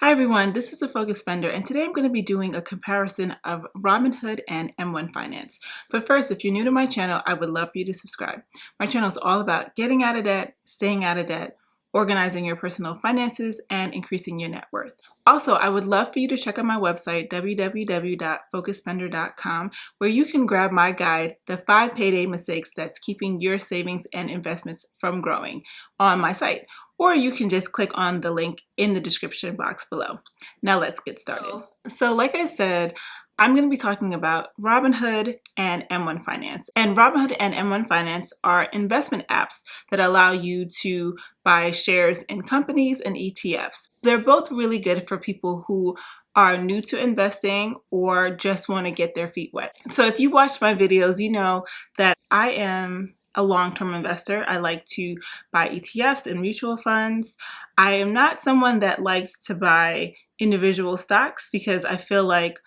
Hi everyone, this is a Focus Spender, and today I'm going to be doing a comparison of Robinhood and M1 Finance. But first, if you're new to my channel, I would love for you to subscribe. My channel is all about getting out of debt, staying out of debt, organizing your personal finances, and increasing your net worth. Also, I would love for you to check out my website, www.focusspender.com, where you can grab my guide, The 5 Payday Mistakes That's Keeping Your Savings and Investments from Growing, on my site. Or you can just click on the link in the description box below. Now let's get started. So like I said, I'm going to be talking about Robinhood and M1 Finance. And Robinhood and M1 Finance are investment apps that allow you to buy shares in companies and ETFs. They're both really good for people who are new to investing or just want to get their feet wet. So if you watch my videos, you know that I am a long-term investor. I like to buy ETFs and mutual funds. I am not someone that likes to buy individual stocks because I feel like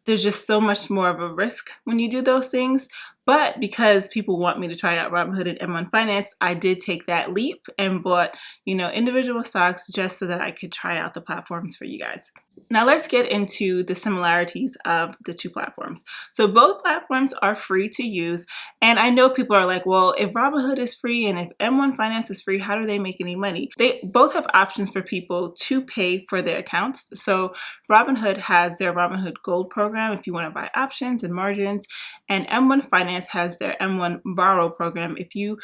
there's just so much more of a risk when you do those things. But because people want me to try out Robinhood and M1 Finance, I did take that leap and bought, individual stocks just so that I could try out the platforms for you guys. Now let's get into the similarities of the two platforms. So both platforms are free to use, and I know people are like, well, if Robinhood is free and if M1 Finance is free, how do they make any money? They both have options for people to pay for their accounts. So Robinhood has their Robinhood Gold program if you want to buy options and margins, and M1 Finance has their M1 Borrow program. If your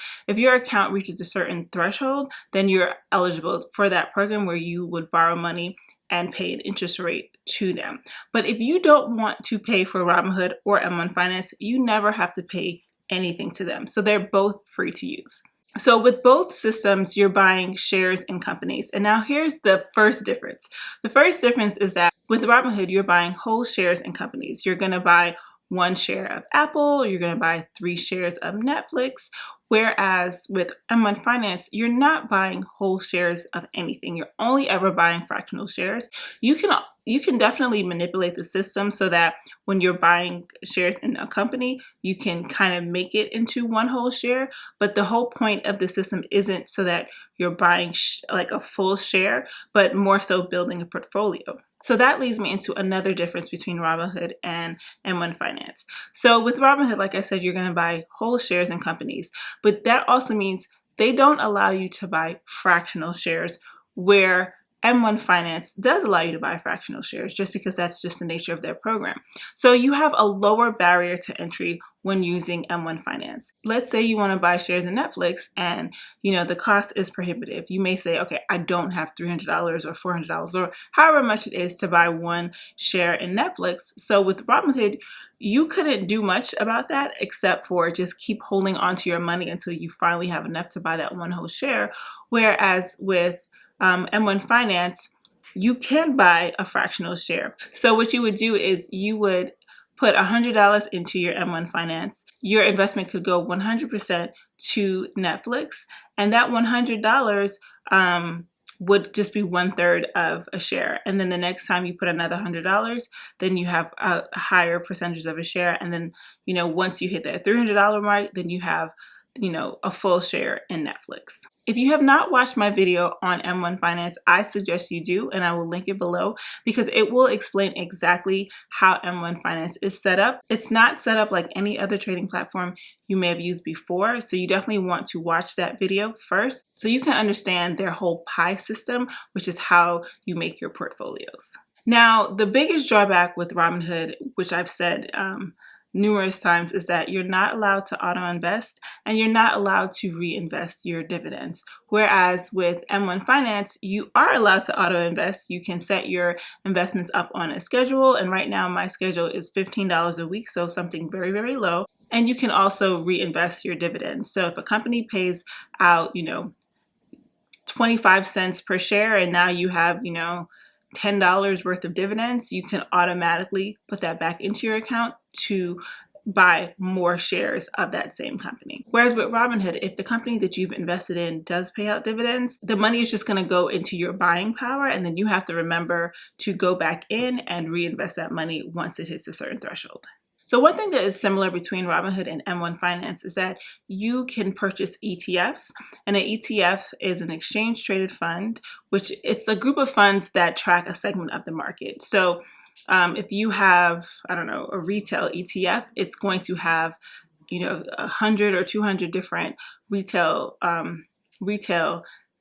account reaches a certain threshold, then you're eligible for that program where you would borrow money and pay an interest rate to them. But if you don't want to pay for Robinhood or M1 Finance, you never have to pay anything to them. So they're both free to use. So with both systems, you're buying shares in companies. And now here's the first difference. The first difference is that with Robinhood, you're buying whole shares in companies. You're going to buy 1 share of Apple, you're going to buy 3 shares of Netflix, whereas with M1 Finance, you're not buying whole shares of anything. You're only ever buying fractional shares. You can definitely manipulate the system so that when you're buying shares in a company, you can kind of make it into one whole share, but the whole point of the system isn't so that you're buying like a full share, but more so building a portfolio. So that leads me into another difference between Robinhood and M1 Finance. So with Robinhood, like I said, you're going to buy whole shares in companies, but that also means they don't allow you to buy fractional shares, where M1 Finance does allow you to buy fractional shares just because that's just the nature of their program. So you have a lower barrier to entry when using M1 Finance. Let's say you want to buy shares in Netflix and the cost is prohibitive. You may say, okay, I don't have $300 or $400 or however much it is to buy 1 share in Netflix. So with Robinhood, you couldn't do much about that except for just keep holding onto your money until you finally have enough to buy that 1 whole share. Whereas with M1 Finance, you can buy a fractional share. So what you would do is you would put $100 into your M1 Finance. Your investment could go 100% to Netflix, and that $100 would just be 1/3 of a share. And then the next time you put another $100, then you have a higher percentage of a share. And then, once you hit that $300 mark, then you have, a full share in Netflix. If you have not watched my video on M1 Finance, I suggest you do, and I will link it below because it will explain exactly how M1 Finance is set up. It's not set up like any other trading platform you may have used before, so you definitely want to watch that video first so you can understand their whole pie system, which is how you make your portfolios. Now, the biggest drawback with Robinhood, which I've said numerous times, is that you're not allowed to auto invest and you're not allowed to reinvest your dividends. Whereas with M1 Finance, you are allowed to auto invest. You can set your investments up on a schedule, and right now my schedule is $15 a week, so something very, very low. And you can also reinvest your dividends. So if a company pays out, 25 cents per share and now you have, $10 worth of dividends, you can automatically put that back into your account to buy more shares of that same company. Whereas with Robinhood, if the company that you've invested in does pay out dividends, the money is just going to go into your buying power, and then you have to remember to go back in and reinvest that money once it hits a certain threshold. So one thing that is similar between Robinhood and M1 Finance is that you can purchase ETFs, and an ETF is an exchange traded fund, which it's a group of funds that track a segment of the market. So if you have, I don't know, a retail ETF, it's going to have, 100 or 200 different retail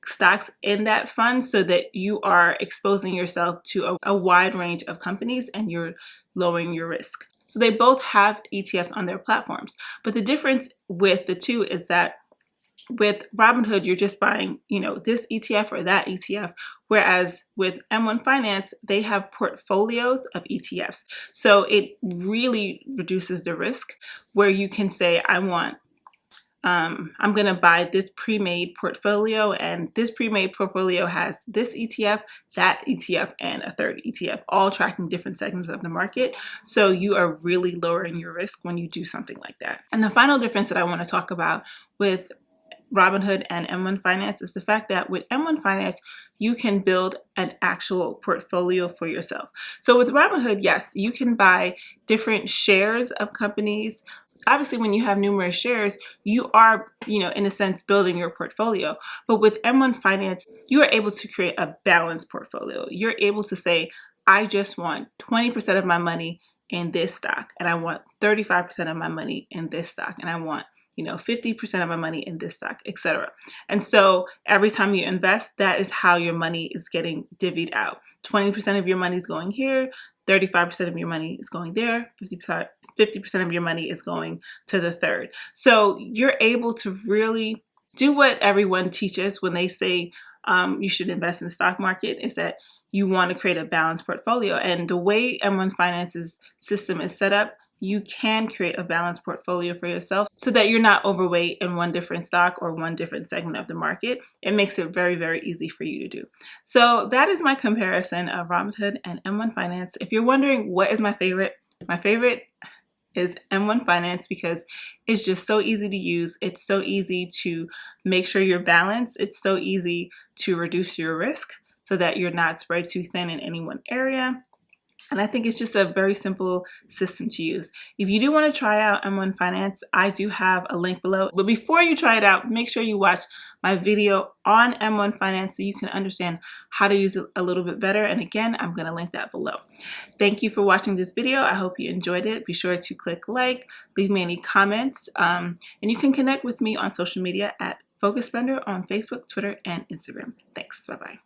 stocks in that fund, so that you are exposing yourself to a wide range of companies and you're lowering your risk. So they both have ETFs on their platforms. But the difference with the two is that with Robinhood, you're just buying, this ETF or that ETF, whereas with M1 Finance, they have portfolios of ETFs. So it really reduces the risk, where you can say, I'm going to buy this pre-made portfolio, and this pre-made portfolio has this ETF, that ETF, and a third ETF, all tracking different segments of the market. So you are really lowering your risk when you do something like that. And the final difference that I want to talk about with Robinhood and M1 Finance is the fact that with M1 Finance, you can build an actual portfolio for yourself. So with Robinhood, yes, you can buy different shares of companies. Obviously, when you have numerous shares, you are, in a sense, building your portfolio. But with M1 Finance, you are able to create a balanced portfolio. You're able to say, I just want 20% of my money in this stock, and I want 35% of my money in this stock, and I want 50% of my money in this stock, etc. And so every time you invest, that is how your money is getting divvied out. 20% of your money is going here, 35% of your money is going there, 50% of your money is going to the third. So you're able to really do what everyone teaches when they say you should invest in the stock market, is that you want to create a balanced portfolio. And the way M1 Finance's system is set up, you can create a balanced portfolio for yourself so that you're not overweight in one different stock or one different segment of the market. It makes it very, very easy for you to do. So that is my comparison of Robinhood and M1 Finance. If you're wondering what is my favorite is M1 Finance, because it's just so easy to use. It's so easy to make sure you're balanced. It's so easy to reduce your risk so that you're not spread too thin in any one area. And I think it's just a very simple system to use. If you do want to try out M1 Finance, I do have a link below. But before you try it out, make sure you watch my video on M1 Finance so you can understand how to use it a little bit better. And again, I'm going to link that below. Thank you for watching this video. I hope you enjoyed it. Be sure to click like, leave me any comments, and you can connect with me on social media at Focus Spender on Facebook, Twitter, and Instagram. Thanks. Bye-bye.